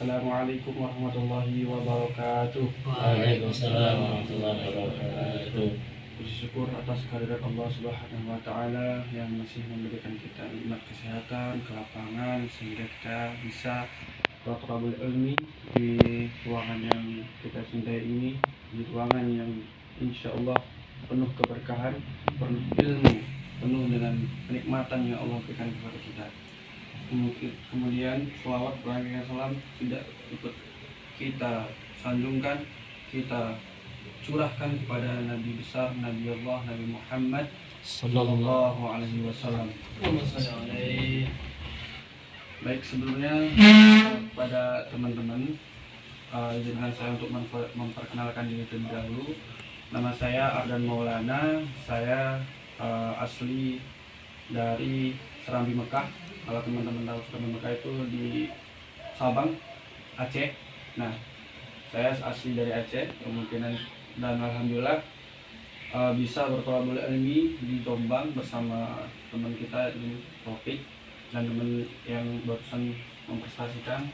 Assalamualaikum warahmatullahi wabarakatuh. Waalaikumsalam warahmatullahi wabarakatuh. Puji syukur atas kehadirat Allah Subhanahu wa taala yang masih memberikan kita nikmat kesehatan, kelapangan sehingga kita bisa bertolabul ilmi di ruangan yang kita cintai ini, di ruangan yang insya Allah penuh keberkahan, penuh ilmu, penuh dengan kenikmatan yang Allah berikan kepada kita. Kemudian selawat berangkat salam tidak ikut kita sanjungkan, kita curahkan kepada Nabi besar, Nabi Allah, Nabi Muhammad Sallallahu Alaihi Wasallam. Baik, sebelumnya pada teman-teman, izinkan saya untuk memperkenalkan diri terlebih dahulu. Nama saya Ardan Maulana. Saya asli dari Serambi Mekah. Kalau teman-teman tahu Serambi Mekah itu di Sabang, Aceh. Nah, saya asli dari Aceh, kemungkinan, dan alhamdulillah bisa berkolaborasi ilmi di Jombang bersama teman kita di Topik dan teman yang barusan mempresentasikan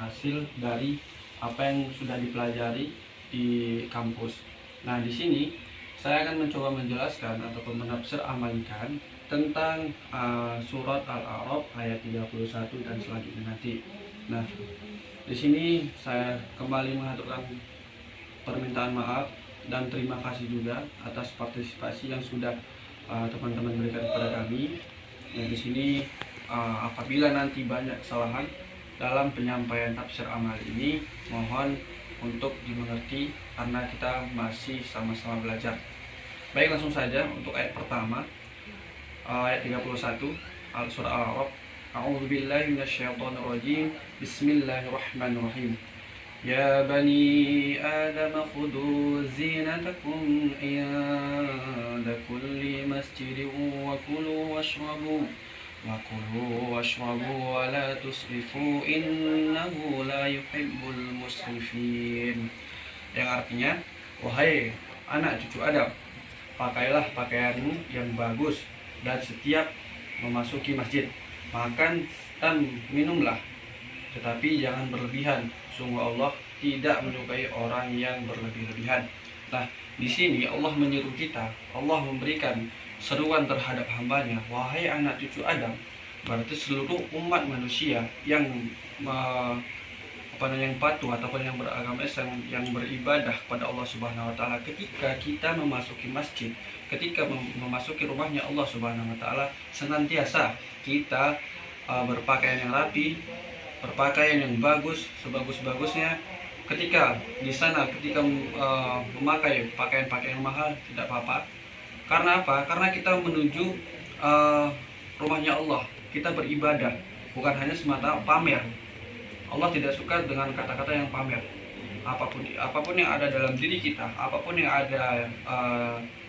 hasil dari apa yang sudah dipelajari di kampus. Nah, di sini saya akan mencoba menjelaskan ataupun menafsir amalkan tentang surat Al-A'raf ayat 31 dan selanjutnya nanti. Nah, di sini saya kembali mengaturkan permintaan maaf dan terima kasih juga atas partisipasi yang sudah teman-teman berikan kepada kami. Nah, di sini apabila nanti banyak kesalahan dalam penyampaian tafsir amal ini, mohon untuk dimengerti karena kita masih sama-sama belajar. Baik, langsung saja untuk ayat pertama, ayat 31 surah Al-A'raf. A'udzubillahi minasyaitonirrajim. Bismillahirrahmanirrahim. Ya bani Adam khudhu zinatakum inda kulli masjidin wa kulu washrabu wa la tusrifu innahu la yuhibbul musrifin. Yang artinya, wahai anak cucu Adam, pakailah pakaianmu yang bagus dan setiap memasuki masjid, makan dan minumlah, tetapi jangan berlebihan. Sungguh Allah tidak menyukai orang yang berlebih-lebihan. Nah, di sini Allah menyeru kita, Allah memberikan seruan terhadap hambanya, wahai anak cucu Adam, berarti seluruh umat manusia yang yang patuh ataupun yang beragama Islam, yang beribadah kepada Allah Subhanahu wa taala. Ketika kita memasuki masjid, ketika memasuki rumahnya Allah Subhanahu wa taala, senantiasa kita berpakaian yang rapi, berpakaian yang bagus, sebagus-bagusnya. Ketika di sana, ketika memakai pakaian-pakaian mahal, tidak apa-apa. Karena apa? Karena kita menuju rumahnya Allah, kita beribadah, bukan hanya semata pamer. Allah tidak suka dengan kata-kata yang pamer. Apapun yang ada dalam diri kita, apapun yang ada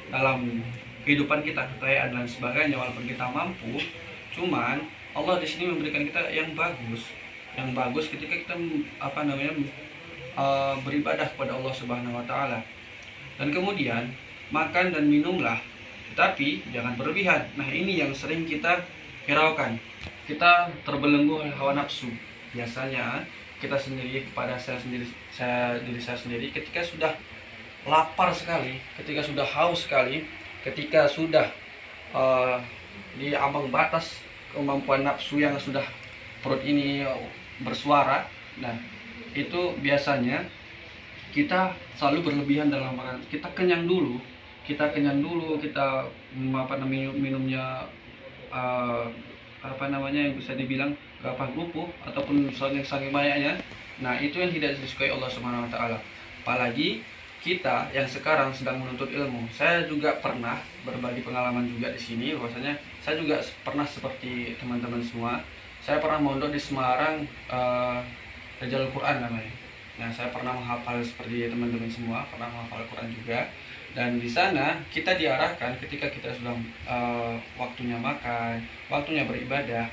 dalam kehidupan kita, kekayaan dan sebagainya, walaupun kita mampu, cuman Allah di sini memberikan kita yang bagus ketika kita beribadah kepada Allah Subhanahu wa taala. Dan kemudian makan dan minumlah, tetapi jangan berlebihan. Nah, ini yang sering kita hiraukan. Kita terbelenggu oleh hawa nafsu. Biasanya kita sendiri, diri saya sendiri, ketika sudah lapar sekali, ketika sudah haus sekali, ketika sudah di ambang batas kemampuan nafsu yang sudah perut ini bersuara, nah itu biasanya kita selalu berlebihan dalam makan. Kita kenyang dulu, kita minumnya yang bisa dibilang gampang lumpuh ataupun saking banyaknya. Nah, itu yang tidak disukai Allah Subhanahu wa taala. Apalagi kita yang sekarang sedang menuntut ilmu. Saya juga pernah berbagi pengalaman juga di sini, bahwasanya saya juga pernah seperti teman-teman semua. Saya pernah mondok di Semarang, Rejal Quran namanya. Nah, saya pernah menghafal seperti teman-teman semua, pernah menghafal Quran juga. Dan di sana kita diarahkan ketika kita sudah waktunya makan, waktunya beribadah.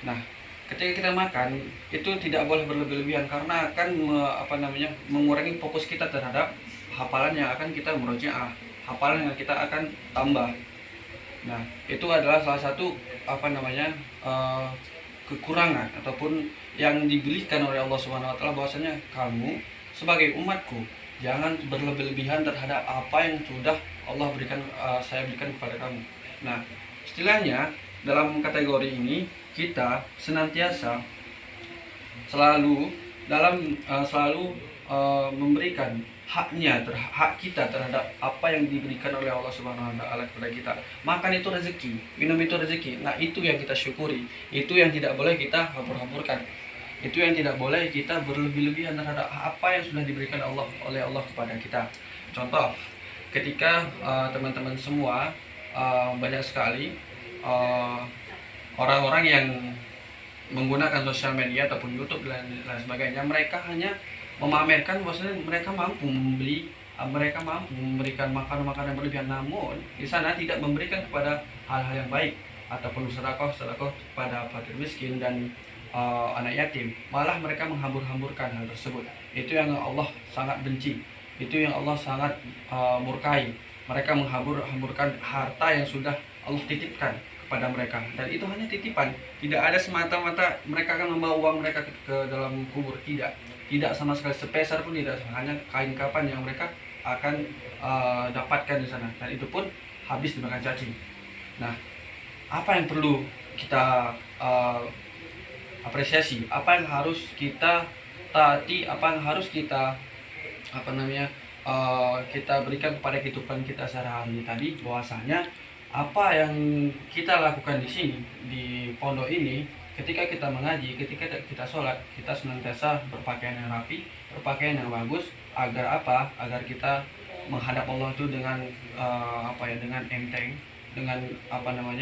Nah, ketika kita makan itu tidak boleh berlebih-lebihan karena akan mengurangi fokus kita terhadap hafalan yang akan kita murojaah, hafalan yang kita akan tambah. Nah, itu adalah salah satu kekurangan ataupun yang diberikan oleh Allah Subhanahu wa taala, bahwasanya kamu sebagai umatku jangan berlebih-lebihan terhadap apa yang sudah Allah berikan, saya berikan kepada kamu. Nah, istilahnya dalam kategori ini kita senantiasa selalu memberikan hak kita terhadap apa yang diberikan oleh Allah Subhanahu wa taala kepada kita. Makan itu rezeki, minum itu rezeki. Nah, itu yang kita syukuri, itu yang tidak boleh kita hambur-hamburkan. Itu yang tidak boleh kita berlebih-lebihan terhadap apa yang sudah diberikan oleh Allah kepada kita. Contoh, ketika teman-teman semua banyak sekali orang-orang yang menggunakan sosial media ataupun YouTube dan lain sebagainya, mereka hanya memamerkan bahwasanya mereka mampu membeli, mereka mampu memberikan makanan-makanan yang berlebihan, namun di sana tidak memberikan kepada hal-hal yang baik ataupun sedekah kepada fakir miskin dan anak yatim. Malah mereka menghambur-hamburkan hal tersebut. Itu yang Allah sangat benci, itu yang Allah sangat murkai. Mereka menghambur-hamburkan harta yang sudah Allah titipkan kepada mereka, dan itu hanya titipan. Tidak ada semata-mata mereka akan membawa uang mereka ke dalam kubur, tidak sama sekali, sepeser pun tidak. Hanya kain kapan yang mereka akan dapatkan di sana, dan itu pun habis dimakan cacing. Nah, apa yang perlu kita apresiasi, apa yang harus kita taati, apa yang harus kita kita berikan kepada kehidupan kita sehari-hari tadi, bahwasanya apa yang kita lakukan di sini di pondok ini, ketika kita mengaji, ketika kita sholat, kita senantiasa berpakaian yang rapi, berpakaian yang bagus, agar apa? Agar kita menghadap Allah itu dengan dengan enteng, dengan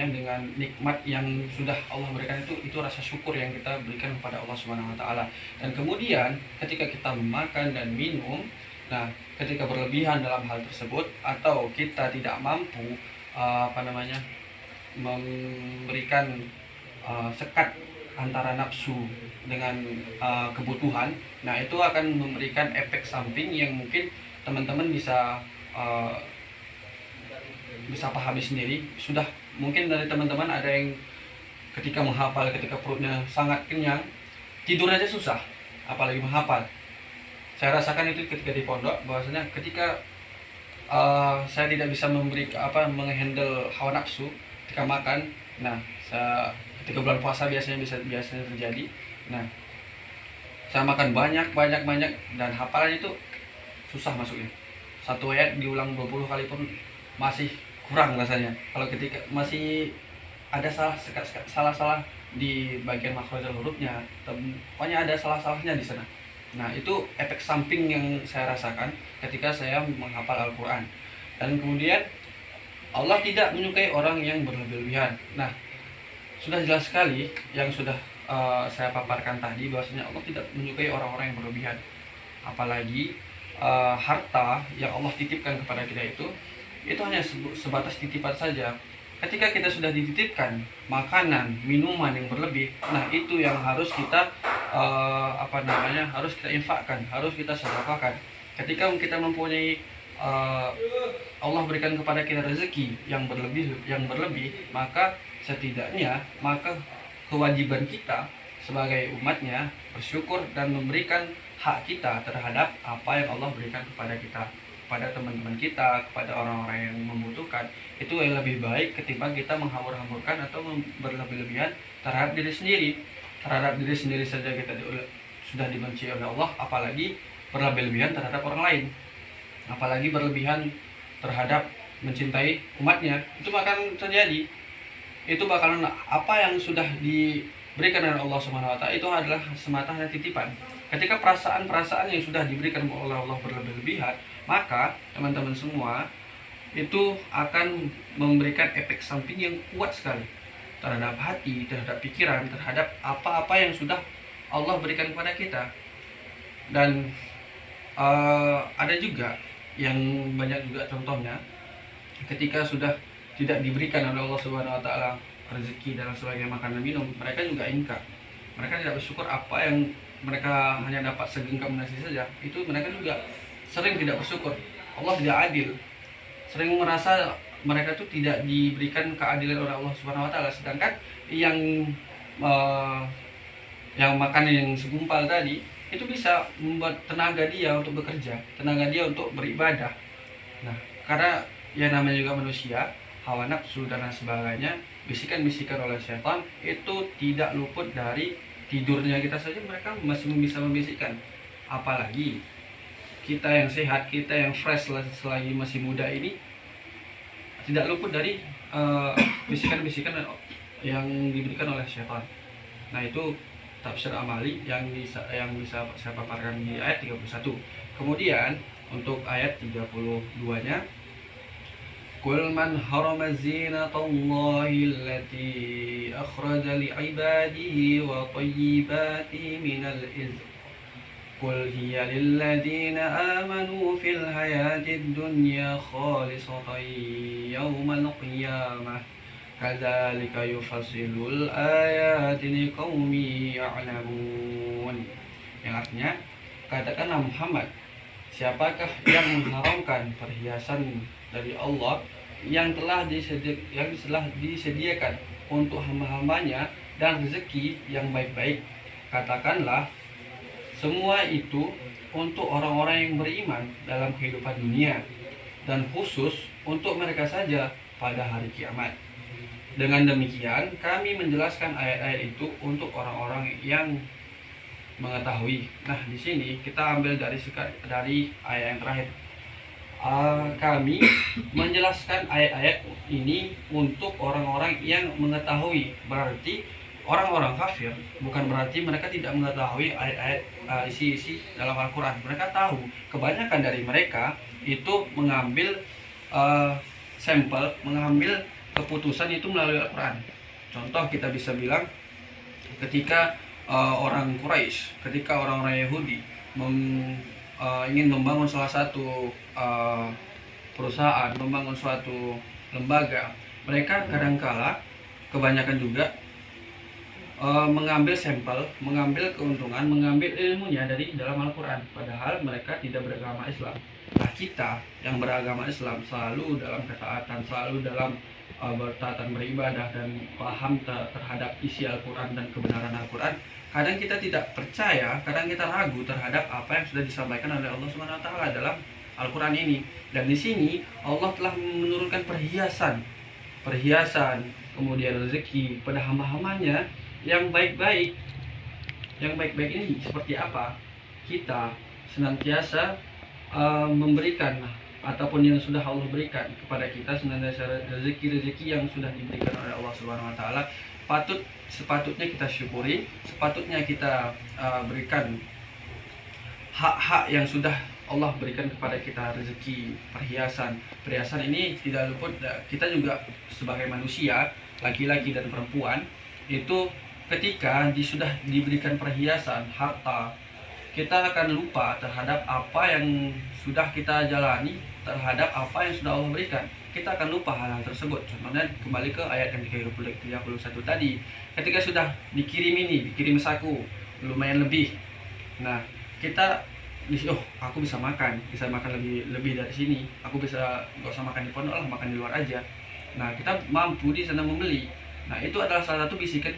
dengan nikmat yang sudah Allah berikan. Itu rasa syukur yang kita berikan kepada Allah Subhanahu wa taala. Dan kemudian ketika kita makan dan minum, nah, ketika berlebihan dalam hal tersebut atau kita tidak mampu memberikan sekat antara nafsu dengan kebutuhan, nah itu akan memberikan efek samping yang mungkin teman-teman bisa pahami sendiri. Sudah mungkin dari teman-teman ada yang ketika menghafal, ketika perutnya sangat kenyang, tidur aja susah, apalagi menghafal. Saya rasakan itu ketika di pondok, bahwasanya ketika saya tidak bisa menghandle hawa nafsu ketika makan. Nah, ketika bulan puasa biasanya terjadi. Nah, saya makan banyak dan hafalan itu susah masuknya. Satu ayat diulang 20 kali pun masih kurang rasanya. Kalau ketika masih ada salah di bagian makhrajal hurufnya, pokoknya ada salah-salahnya di sana. Nah, itu efek samping yang saya rasakan ketika saya menghafal Al-Quran. Dan kemudian Allah tidak menyukai orang yang berlebihan. Nah, sudah jelas sekali yang sudah saya paparkan tadi, bahwasanya Allah tidak menyukai orang-orang yang berlebihan. Apalagi harta yang Allah titipkan kepada kita itu hanya sebatas titipan saja. Ketika kita sudah dititipkan makanan, minuman yang berlebih, nah itu yang harus kita harus kita infakkan, harus kita sedekahkan. Ketika kita mempunyai Allah berikan kepada kita rezeki yang berlebih, maka setidaknya kewajiban kita sebagai umatnya bersyukur dan memberikan hak kita terhadap apa yang Allah berikan kepada kita, kepada teman-teman kita, kepada orang-orang yang membutuhkan. Itu yang lebih baik ketimbang kita menghambur-hamburkan atau berlebih-lebihan terhadap diri sendiri. Terhadap diri sendiri saja kita sudah dibenci oleh Allah, apalagi berlebih-lebihan terhadap orang lain, apalagi berlebihan terhadap mencintai umatnya. Itu akan terjadi. Itu bakalan apa yang sudah diberikan oleh Allah Subhanahu wa taala itu adalah semata hanya titipan. Ketika perasaan-perasaan yang sudah diberikan oleh Allah berlebih-lebihan, maka teman-teman semua itu akan memberikan efek samping yang kuat sekali terhadap hati, terhadap pikiran, terhadap apa-apa yang sudah Allah berikan kepada kita. Dan ada juga yang banyak juga contohnya, ketika sudah tidak diberikan oleh Allah Subhanahu wa taala rezeki dalam sebagai makanan minum, mereka juga ingkar. Mereka tidak bersyukur apa yang mereka hanya dapat segenggam nasi saja. Itu mereka juga sering tidak bersyukur. Allah tidak adil. Sering merasa mereka itu tidak diberikan keadilan oleh Allah Subhanahu wa taala, sedangkan yang eh, yang makan yang segumpal tadi itu bisa membuat tenaga dia untuk bekerja, tenaga dia untuk beribadah. Nah, karena yang namanya juga manusia, hawa nafsu dan lain sebagainya, bisikan-bisikan oleh setan itu tidak luput dari tidurnya kita saja mereka masih bisa membisikkan. Apalagi kita yang sehat, kita yang fresh selagi masih muda ini tidak luput dari bisikan-bisikan yang diberikan oleh setan. Nah, itu tafsir amali yang bisa saya paparkan di ayat 31. Kemudian untuk ayat 32-nya, Qul man harama zinatallahi allati akhraja li'ibadihi wa tayyibati minal rizq. Qul hiya lilladzina amanu fil hayatid dunya khalisatan yaumal qiyamah. Kadzalika yufassilul ayati liqaumin ya'lamun. Yang artinya, katakanlah Muhammad, siapakah yang mengharamkan perhiasan dari Allah yang telah disediakan untuk hamba-hambanya dan rezeki yang baik-baik? Katakanlah, semua itu untuk orang-orang yang beriman dalam kehidupan dunia dan khusus untuk mereka saja pada hari kiamat. Dengan demikian, kami menjelaskan ayat-ayat itu untuk orang-orang yang mengetahui. Nah, di sini kita ambil dari ayat yang terakhir. Kami menjelaskan ayat-ayat ini untuk orang-orang yang mengetahui. Berarti orang-orang kafir bukan berarti mereka tidak mengetahui ayat-ayat isi-isi dalam Al-Quran. Mereka tahu. Kebanyakan dari mereka itu mengambil sampel, mengambil keputusan itu melalui Al-Quran. Contoh kita bisa bilang ketika orang Quraisy, ketika orang-orang Yahudi ingin membangun salah satu perusahaan, membangun suatu lembaga, mereka kadangkala kebanyakan juga mengambil sampel, mengambil keuntungan, mengambil ilmunya dari dalam Al-Quran, padahal mereka tidak beragama Islam. Nah, kita yang beragama Islam selalu dalam ketaatan, selalu dalam bertaatan beribadah dan paham terhadap isi Al-Quran dan kebenaran Al-Quran. Kadang kita tidak percaya, kadang kita ragu terhadap apa yang sudah disampaikan oleh Allah SWT dalam Al-Quran ini. Dan di sini Allah telah menurunkan perhiasan, kemudian rezeki pada hamba-hambanya yang baik-baik. Yang baik-baik ini seperti apa? Kita senantiasa memberikan ataupun yang sudah Allah berikan kepada kita, senantiasa rezeki-rezeki yang sudah diberikan oleh Allah Subhanahu wa taala, sepatutnya kita syukuri, sepatutnya kita berikan hak-hak yang sudah Allah berikan kepada kita. Rezeki, perhiasan ini tidak luput. Kita juga sebagai manusia, laki-laki dan perempuan, itu ketika sudah diberikan perhiasan, harta, kita akan lupa terhadap apa yang sudah kita jalani, terhadap apa yang sudah Allah berikan. Kita akan lupa hal-hal tersebut. Contohnya kembali ke ayat yang 31 tadi. Ketika sudah dikirim saku lumayan lebih. Nah, kita aku bisa makan lebih dari sini. Aku bisa nggak usah makan di pondok lah, makan di luar aja. Nah, kita mampu di sana membeli. Nah, itu adalah salah satu bisikan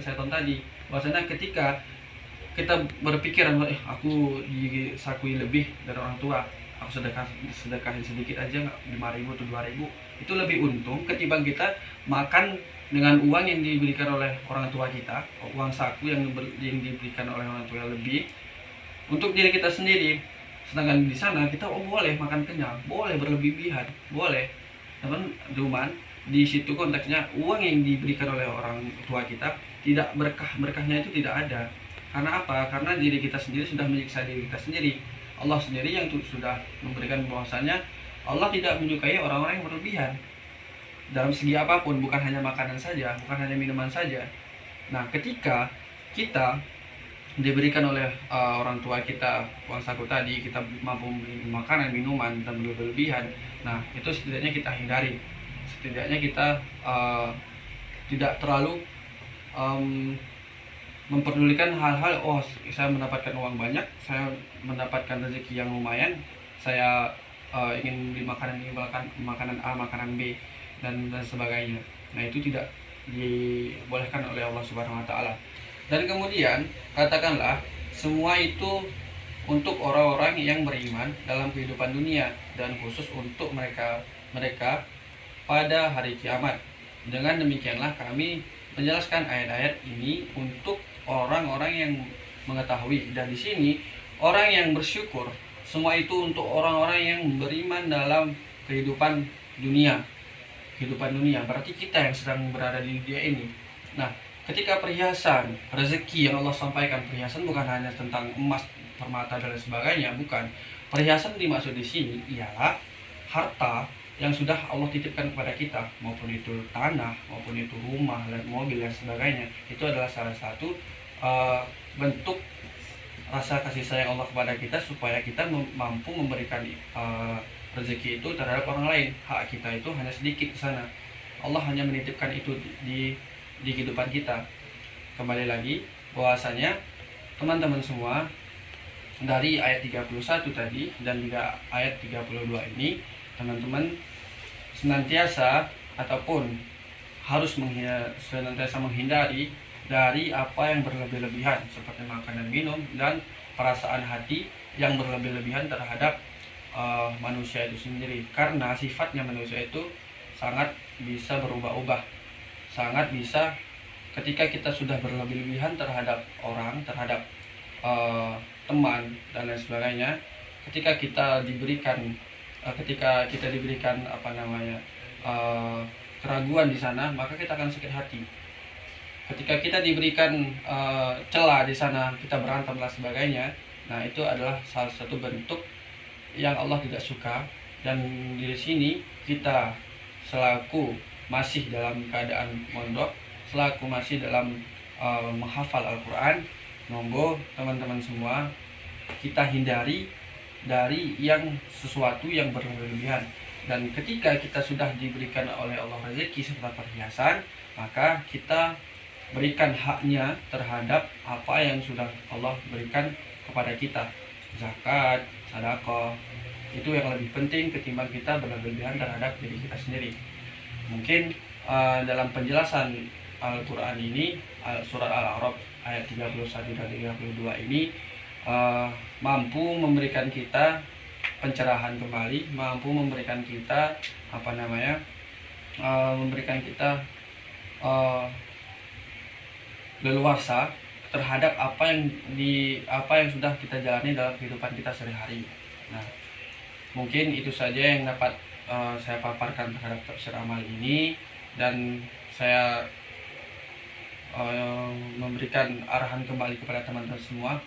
setan tadi. Bahwasanya ketika kita berpikiran, aku disakui lebih dari orang tua, aku sedekahin sedikit aja, 5.000 atau 2.000, itu lebih untung ketimbang kita makan dengan uang yang diberikan oleh orang tua kita, uang saku yang diberikan oleh orang tua lebih untuk diri kita sendiri. Sedangkan di sana kita boleh makan kenyang, boleh berlebihan, boleh. Cuman di situ konteksnya uang yang diberikan oleh orang tua kita tidak berkahnya itu tidak ada. Karena apa? Karena diri kita sendiri sudah menyiksa diri kita sendiri. Allah sendiri yang sudah memberikan bahwasanya Allah tidak menyukai orang-orang yang berlebihan dalam segi apapun, bukan hanya makanan saja, bukan hanya minuman saja. Nah, ketika kita diberikan oleh orang tua kita uang saku tadi, kita mampu membeli makanan, minuman dan berlebihan, nah itu setidaknya kita hindari. Setidaknya kita tidak terlalu memperdulikan hal-hal, saya mendapatkan uang banyak, saya mendapatkan rezeki yang lumayan, saya ingin beli makanan A, makanan B dan sebagainya. Nah, itu tidak dibolehkan oleh Allah Subhanahu wa taala. Dan kemudian katakanlah semua itu untuk orang-orang yang beriman dalam kehidupan dunia dan khusus untuk mereka pada hari kiamat. Dengan demikianlah kami menjelaskan ayat-ayat ini untuk orang-orang yang mengetahui, dan di sini orang yang bersyukur, semua itu untuk orang-orang yang beriman dalam kehidupan dunia. Berarti kita yang sedang berada di dunia ini. Nah, ketika perhiasan, rezeki yang Allah sampaikan, perhiasan bukan hanya tentang emas, permata dan lain sebagainya, bukan. Perhiasan dimaksud di sini ialah harta yang sudah Allah titipkan kepada kita, maupun itu tanah, maupun itu rumah, dan mobil dan sebagainya. Itu adalah salah satu bentuk rasa kasih sayang Allah kepada kita, supaya kita mampu memberikan rezeki itu terhadap orang lain. Hak kita itu hanya sedikit di sana. Allah hanya menitipkan itu di kehidupan kita. Kembali lagi bahwasanya teman-teman semua, dari ayat 31 tadi dan juga ayat 32 ini, teman-teman senantiasa ataupun harus senantiasa menghindari dari apa yang berlebih-lebihan, seperti makan dan minum, dan perasaan hati yang berlebih-lebihan terhadap manusia itu sendiri, karena sifatnya manusia itu sangat bisa berubah-ubah, sangat bisa ketika kita sudah berlebih-lebihan terhadap orang, terhadap teman dan lain sebagainya. Ketika kita diberikan keraguan di sana, maka kita akan sakit hati. Ketika kita diberikan celah di sana, kita berantem dan sebagainya. Nah, itu adalah salah satu bentuk yang Allah tidak suka. Dan di sini kita selaku masih dalam keadaan mondok, selaku masih dalam menghafal Al-Quran, monggo teman-teman semua kita hindari dari yang sesuatu yang berlebihan. Dan ketika kita sudah diberikan oleh Allah rezeki serta perhiasan, maka kita berikan haknya terhadap apa yang sudah Allah berikan kepada kita. Zakat, sedekah, itu yang lebih penting ketimbang kita berlebihan terhadap diri kita sendiri. Mungkin dalam penjelasan Al-Quran ini, surat Al-A'raf ayat 31 dan 32 ini mampu memberikan kita pencerahan kembali, mampu memberikan kita memberikan kita leluasa terhadap apa yang sudah kita jalani dalam kehidupan kita sehari-hari. Nah, mungkin itu saja yang dapat saya paparkan terhadap tafsir amal ini, dan saya memberikan arahan kembali kepada teman-teman semua,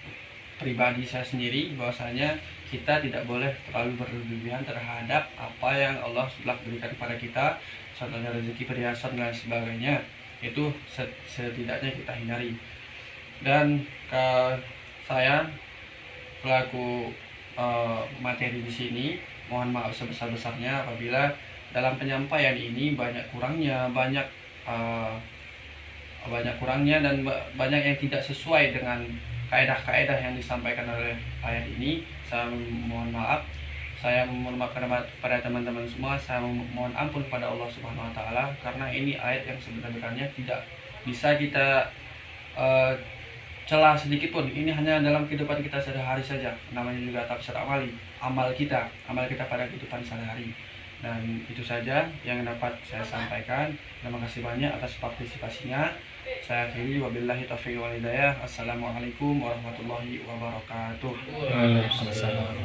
pribadi saya sendiri, bahwasanya kita tidak boleh terlalu berlebihan terhadap apa yang Allah sudah berikan kepada kita, contohnya rezeki, perhiasan dan sebagainya. Itu setidaknya kita hindari. Dan saya selaku materi di sini, mohon maaf sebesar-besarnya apabila dalam penyampaian ini banyak kurangnya dan banyak yang tidak sesuai dengan kaedah-kaedah yang disampaikan oleh ayat ini. Saya mohon maaf. Saya mohon maaf kepada teman-teman semua. Saya mohon ampun kepada Allah Subhanahu wa taala, karena ini ayat yang sebenarnya tidak bisa kita celah sedikit pun. Ini hanya dalam kehidupan kita sehari-hari saja. Namanya juga tafsir amal kita pada kehidupan sehari-hari. Dan itu saja yang dapat saya sampaikan. Terima kasih banyak atas partisipasinya. Saya akhiri, wabillahi taufiq wal hidayah. Assalamualaikum warahmatullahi wabarakatuh. Waalaikumsalam.